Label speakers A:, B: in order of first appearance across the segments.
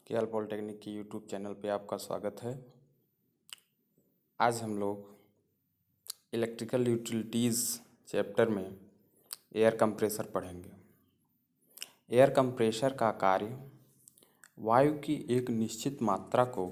A: KL polytechnic की YouTube channel पे आपका स्वागत है। आज हम लोग इलेक्ट्रिकल यूटिलिटीज़ चैप्टर में एयर कंप्रेसर पढ़ेंगे। एयर कंप्रेसर का कार्य वायु की एक निश्चित मात्रा को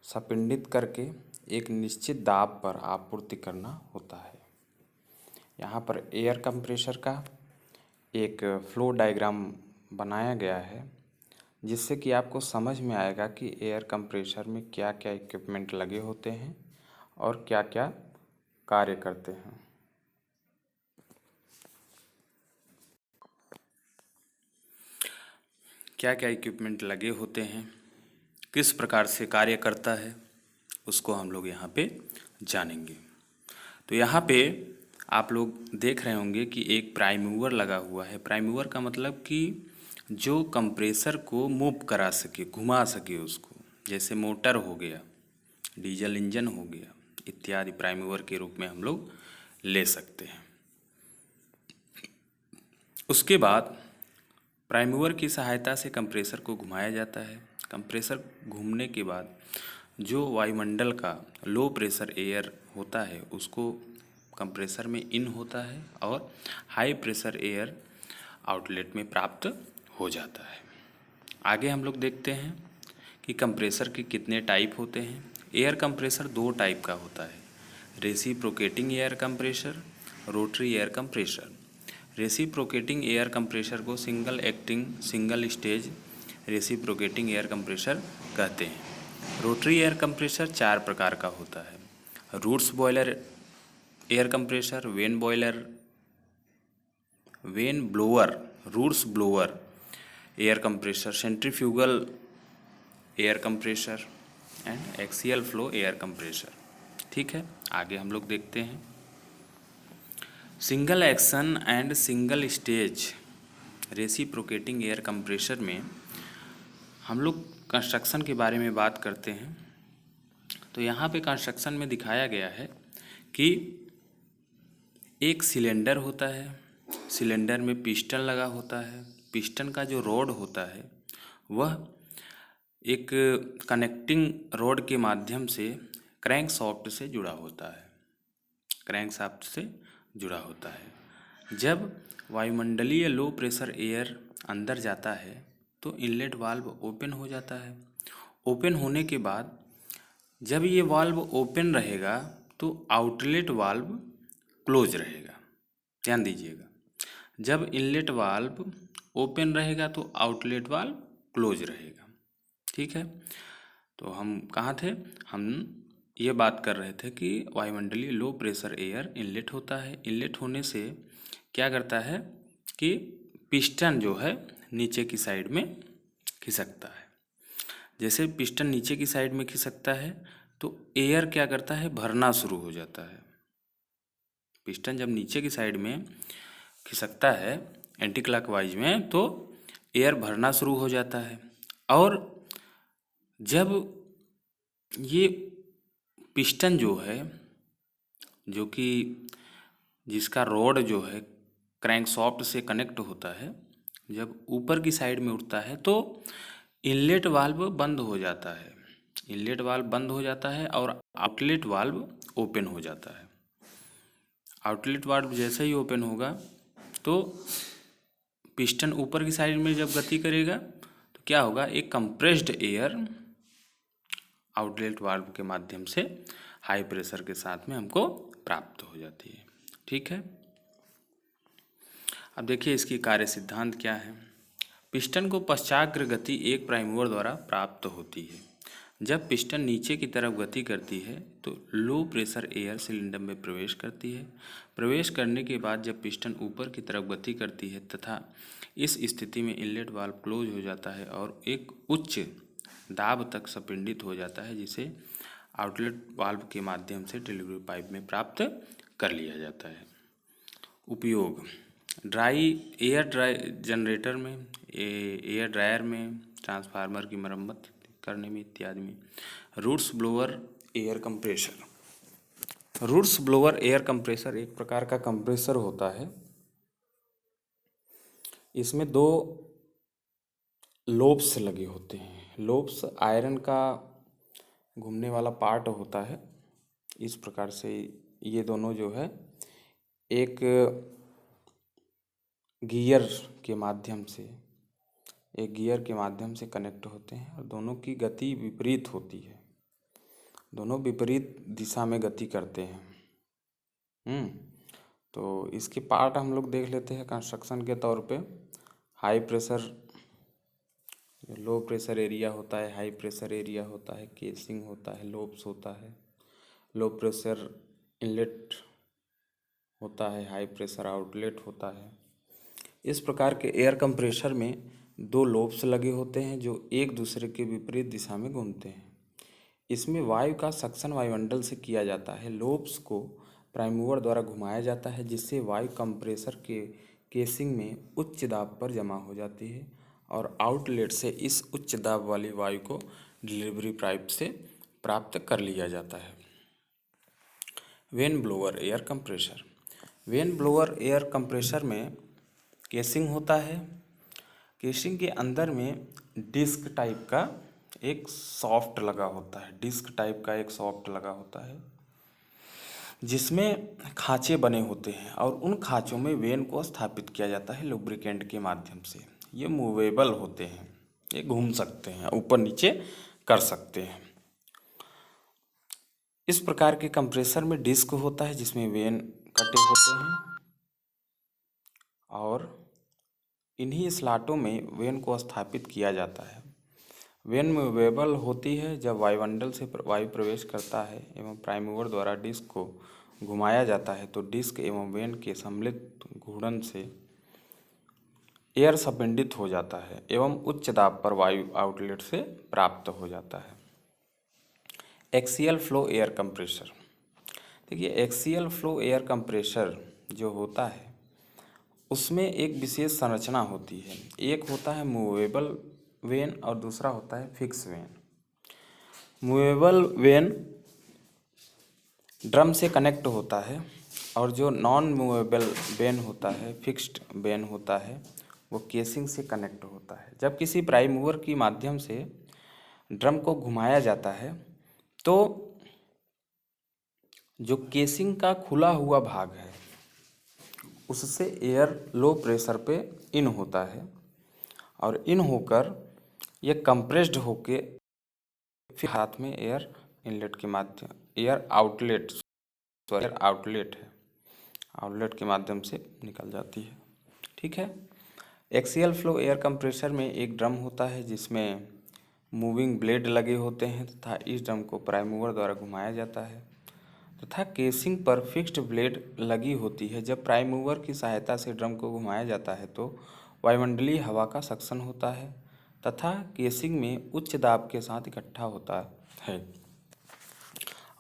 A: संपीड़ित करके एक निश्चित दाब पर आपूर्ति करना होता है। यहाँ पर एयर कंप्रेसर का एक फ्लो डायग्राम बनाया गया है, जिससे कि आपको समझ में आएगा कि एयर कंप्रेसर में क्या क्या इक्विपमेंट लगे होते हैं और क्या क्या कार्य करते हैं। क्या क्या इक्विपमेंट लगे होते हैं, किस प्रकार से कार्य करता है, उसको हम लोग यहाँ पे जानेंगे। तो यहाँ पे आप लोग देख रहे होंगे कि एक प्राइम मूवर लगा हुआ है। प्राइम मूवर का मतलब कि जो कंप्रेसर को मूव करा सके, घुमा सके उसको, जैसे मोटर हो गया, डीजल इंजन हो गया इत्यादि प्राइम मूवर के रूप में हम लोग ले सकते हैं। उसके बाद प्राइम मूवर की सहायता से कंप्रेसर को घुमाया जाता है। कंप्रेसर घूमने के बाद जो वायुमंडल का लो प्रेशर एयर होता है उसको कंप्रेसर में इन होता है और हाई प्रेशर एयर आउटलेट में प्राप्त हो जाता है। आगे हम लोग देखते हैं कि कंप्रेसर के कितने टाइप होते हैं। एयर कंप्रेसर दो टाइप का होता है, reciprocating air compressor, rotary air compressor. Reciprocating air compressor को single acting single stage reciprocating air compressor कहते हैं। रोटरी एयर कंप्रेसर चार प्रकार का होता है, roots blower air compressor, vane blower, roots blower air compressor, centrifugal air compressor and axial flow air compressor. ठीक है, आगे हम लोग देखते हैं। Single action and single stage reciprocating air compressor में हम लोग कंस्ट्रक्शन के बारे में बात करते हैं। तो यहाँ पे कंस्ट्रक्शन में दिखाया गया है कि एक सिलेंडर होता है, सिलेंडर में पिस्टन लगा होता है। पिस्टन का जो रोड होता है वह एक कनेक्टिंग रोड के माध्यम से क्रैंक शाफ्ट से जुड़ा होता है, क्रैंक शाफ्ट से जुड़ा होता है। जब वायुमंडलीय लो प्रेशर एयर अंदर जाता है तो इनलेट वाल्व ओपन हो जाता है। ओपन होने के बाद जब ये वाल्व ओपन रहेगा तो आउटलेट वाल्व क्लोज रहेगा। ध्यान दीजिएगा, जब इनलेट वाल्व ओपन रहेगा तो आउटलेट वाल्व क्लोज रहेगा। ठीक है, तो हम कहाँ थे? हम ये बात कर रहे थे कि वायुमंडलीय लो प्रेशर एयर इनलेट होता है। इनलेट होने से क्या करता है कि पिस्टन जो है नीचे की साइड में खिसकता है। जैसे पिस्टन नीचे की साइड में खिसकता है तो एयर क्या करता है? भरना शुरू हो जाता है। पिस्टन जब नीचे की साइड में खिसकता है एंटी क्लॉकवाइज में तो एयर भरना शुरू हो जाता है। और जब ये पिस्टन जो है, जो कि जिसका रोड जो है क्रैंक शाफ्ट से कनेक्ट होता है, जब ऊपर की साइड में उठता है तो इनलेट वाल्व बंद हो जाता है। इनलेट वाल्व बंद हो जाता है और आउटलेट वाल्व ओपन हो जाता है। आउटलेट वाल्व जैसे ही ओपन होगा तो पिस्टन ऊपर की साइड में जब गति करेगा तो क्या होगा? एक कंप्रेस्ड एयर आउटलेट वाल्व के माध्यम से हाई प्रेशर के साथ में हमको प्राप्त हो जाती है। ठीक है, अब देखिए इसकी कार्य सिद्धांत क्या है। पिस्टन को पश्चाग्र गति एक प्राइम मूवर द्वारा प्राप्त होती है। जब पिस्टन नीचे की तरफ गति करती है तो लो प्रेशर एयर सिलेंडर में प्रवेश करती है। प्रवेश करने के बाद जब पिस्टन ऊपर की तरफ गति करती है तथा इस स्थिति में इनलेट वाल्व क्लोज हो जाता है और एक उच्च दाब तक संपीड़ित हो जाता है, जिसे आउटलेट वाल्व के माध्यम से डिलीवरी पाइप में प्राप्त कर लिया जाता है। उपयोग: ड्राई जनरेटर में, एयर ड्रायर में, ट्रांसफार्मर की मरम्मत करने में इत्यादि में। Roots blower air compressor. Roots blower air compressor एक प्रकार का कंप्रेसर होता है। इसमें दो लोब्स लगे होते हैं। लोब्स आयरन का घूमने वाला पार्ट होता है। इस प्रकार से ये दोनों जो है एक गियर के माध्यम से कनेक्ट होते हैं और दोनों की गति विपरीत होती है। दोनों विपरीत दिशा में गति करते हैं। तो इसके पार्ट हम लोग देख लेते हैं कंस्ट्रक्शन के तौर पे। High pressure, low pressure area होता है, हाई प्रेशर एरिया होता है, केसिंग होता है, लोब्स होता है, लो प्रेशर इनलेट होता है, हाई प्रेशर आउटलेट होता है। इस प्रकार के एयर कंप्रेशर में दो लोब्स लगे होते हैं जो एक दूसरे के विपरीत दिशा में घूमते हैं। इसमें वायु का सक्शन वायुमंडल से किया जाता है। लोब्स को प्राइम मूवर द्वारा घुमाया जाता है जिससे वायु कंप्रेसर के केसिंग में उच्च दाब पर जमा हो जाती है और आउटलेट से इस उच्च दाब वाली वायु को डिलीवरी पाइप से प्राप्त कर लिया जाता है। When blower air compressor. When blower air compressor में केसिंग होता है। केसिंग के अंदर में डिस्क टाइप का एक सॉफ्ट लगा होता है जिसमें खांचे बने होते हैं और उन खांचों में वेन को स्थापित किया जाता है लुब्रिकेंट के माध्यम से। ये मूवेबल होते हैं, ये घूम सकते हैं, ऊपर नीचे कर सकते हैं। इस प्रकार के कंप्रेसर में डिस्क होता है जिसमें वेन कटे होते हैं और इन्हीं स्लॉटों में वेन को स्थापित किया जाता है। वेन मूवेबल होती है जब वायुमंडल से वायु प्रवेश करता है एवं प्राइम मूवर द्वारा डिस्क को घुमाया जाता है तो डिस्क एवं वेन के सम्मिलित घूर्णन से एयर संपीड़ित हो जाता है एवं उच्च दाब पर वायु आउटलेट से प्राप्त हो जाता है। Axial flow air compressor. देखिए, एक्सियल फ्लो एयर कंप्रेशर जो होता है उसमें एक विशेष संरचना होती है। एक होता है मूवेबल वेन और दूसरा होता है fix when. Movable when drum से कनेक्ट होता है और जो नॉन मूवेबल वेन होता है, फिक्स्ड वेन होता है, वो केसिंग से कनेक्ट होता है। जब किसी प्राइम मूवर के माध्यम से ड्रम को घुमाया जाता है तो जो केसिंग का खुला हुआ भाग है उससे एयर लो प्रेशर पे इन होता है और इन होकर ये कंप्रेस्ड होके फिर हाथ में एयर इनलेट के माध्यम एयर आउटलेट है, आउटलेट के माध्यम से निकल जाती है। ठीक है। एक्सियल फ्लो एयर कंप्रेशर में एक ड्रम होता है जिसमें मूविंग ब्लेड लगे होते हैं तथा इस ड्रम को प्राइम मूवर द्वारा घुमाया जाता है तथा केसिंग पर फिक्स्ड ब्लेड लगी होती है। जब प्राइम मूवर की सहायता से ड्रम को घुमाया जाता है तो वायुमंडलीय हवा का सक्शन होता है तथा केसिंग में उच्च दाब के साथ इकट्ठा होता है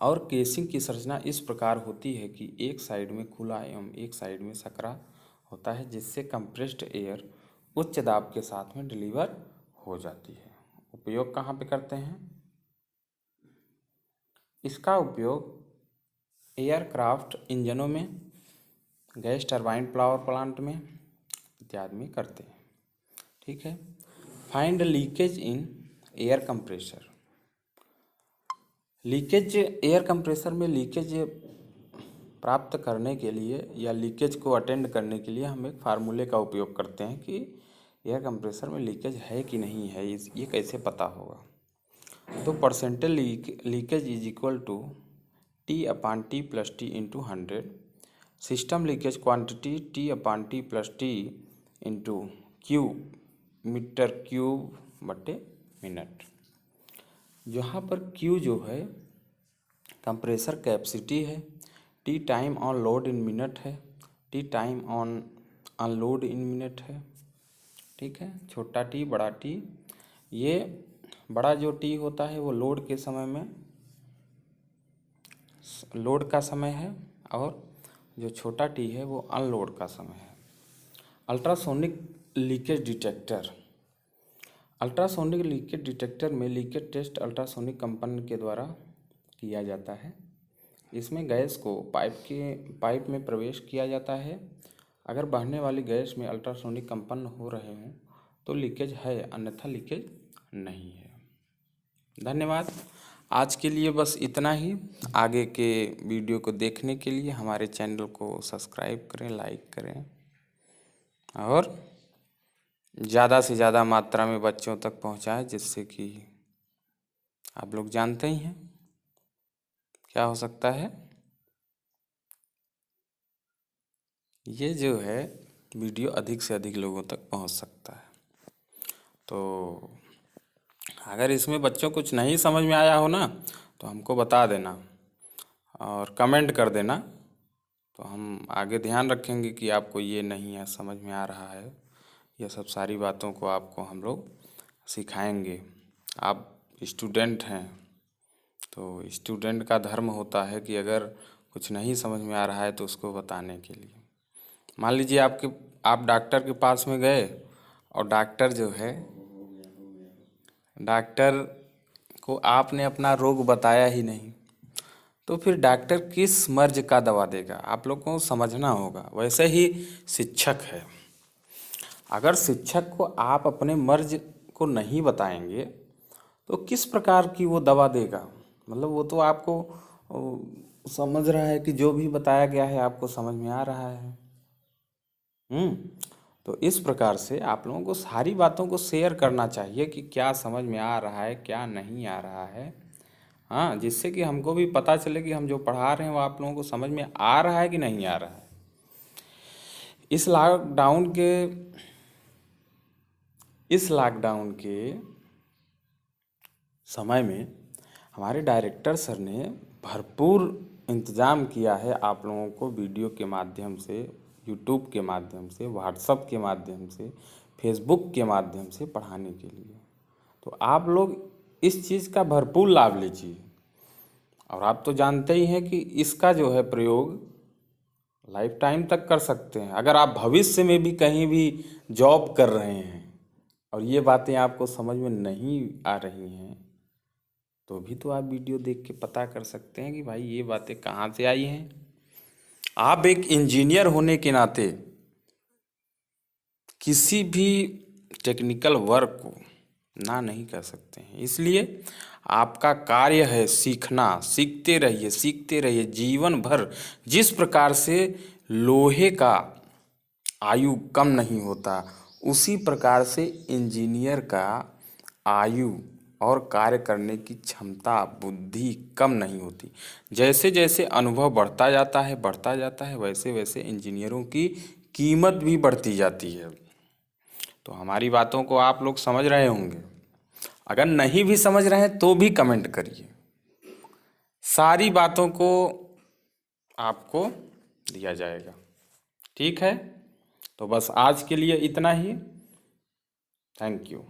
A: और केसिंग की संरचना इस प्रकार होती है कि एक साइड में खुला एवं एक साइड में सकरा होता है जिससे कंप्रेस्ड एयर उच्च दाब के साथ में डिलीवर हो जाती है। उपयोग कहाँ पे करते हैं? इसका उपयोग एयरक्राफ्ट इंजनों में, गैस टरबाइन पावर प्लांट में इत्यादि में करते हैं। ठीक है। Find leakage in air compressor. Leakage air compressor में लीकेज प्राप्त करने के लिए या लीकेज को अटेंड करने के लिए हम एक फार्मूले का उपयोग करते हैं कि एयर कंप्रेसर में लीकेज है कि नहीं है, ये कैसे पता होगा। तो percentage leakage is equal to T/T+T into 100। System leakage quantity T/T+T into Q metre cube बटे मिनट। यहाँ पर Q जो है कंप्रेसर कैपेसिटी है, T time on load in minute है, T time on unload in minute है। ठीक है। छोटा टी बड़ा टी, ये बड़ा जो टी होता है वो लोड के समय में लोड का समय है और जो छोटा टी है वो अनलोड का समय है। Ultrasonic leakage detector. Ultrasonic leakage detector में लीकेज टेस्ट अल्ट्रासोनिक कंपन के द्वारा किया जाता है। इसमें गैस को पाइप में प्रवेश किया जाता है। अगर बहने वाली गैस में अल्ट्रासोनिक कंपन हो रहे हों तो लीकेज है, अन्यथा लीकेज नहीं है। धन्यवाद। आज के लिए बस इतना ही। आगे के वीडियो को देखने के लिए हमारे चैनल को सब्सक्राइब करें, लाइक करें और ज़्यादा से ज़्यादा मात्रा में बच्चों तक पहुंचाएं, जिससे कि आप लोग जानते ही हैं क्या हो सकता है। ये जो है वीडियो अधिक से अधिक लोगों तक पहुंच सकता है। तो अगर इसमें बच्चों कुछ नहीं समझ में आया हो ना, तो हमको बता देना और कमेंट कर देना, तो हम आगे ध्यान रखेंगे कि आपको ये नहीं है समझ में आ रहा है। यह सब सारी बातों को आपको हम लोग सिखाएंगे। आप स्टूडेंट हैं, तो स्टूडेंट का धर्म होता है कि अगर कुछ नहीं समझ में आ रहा है तो उसको बताने के लिए। मान लीजिए आप डॉक्टर के पास में गए और डॉक्टर जो है, डॉक्टर को आपने अपना रोग बताया ही नहीं, तो फिर डॉक्टर किस मर्ज का दवा देगा, आप लोग को समझना होगा। वैसे ही शिक्षक है, अगर शिक्षक को आप अपने मर्ज को नहीं बताएंगे तो किस प्रकार की वो दवा देगा। मतलब वो तो आपको समझ रहा है कि जो भी बताया गया है आपको समझ में आ रहा है। तो इस प्रकार से आप लोगों को सारी बातों को शेयर करना चाहिए कि क्या समझ में आ रहा है, क्या नहीं आ रहा है। हाँ, जिससे कि हमको भी पता चले कि हम जो पढ़ा रहे हैं वो आप लोगों को समझ में आ रहा है कि नहीं आ रहा है। इस लॉकडाउन के समय में हमारे डायरेक्टर सर ने भरपूर इंतज़ाम किया है आप लोगों को वीडियो के माध्यम से, यूट्यूब के माध्यम से, व्हाट्सएप के माध्यम से, फेसबुक के माध्यम से पढ़ाने के लिए। तो आप लोग इस चीज़ का भरपूर लाभ लीजिए। और आप तो जानते ही हैं कि इसका जो है प्रयोग लाइफ टाइम तक कर सकते हैं। अगर आप भविष्य में भी कहीं भी जॉब कर रहे हैं और ये बातें आपको समझ में नहीं आ रही हैं, तो भी तो आप वीडियो देख के पता कर सकते हैं कि भाई ये बातें कहाँ से आई हैं। आप एक इंजीनियर होने के नाते किसी भी टेक्निकल वर्क को ना नहीं कर सकते हैं। इसलिए आपका कार्य है सीखना, सीखते रहिए जीवन भर। जिस प्रकार से लोहे का आयु कम नहीं होता, उसी प्रकार से इंजीनियर का आयु और कार्य करने की क्षमता, बुद्धि कम नहीं होती। जैसे जैसे अनुभव बढ़ता जाता है, वैसे वैसे इंजीनियरों की कीमत भी बढ़ती जाती है। तो हमारी बातों को आप लोग समझ रहे होंगे। अगर नहीं भी समझ रहे हैं तो भी कमेंट करिए। सारी बातों को आपको दिया जाएगा। ठीक है, तो बस आज के लिए इतना ही। Thank you.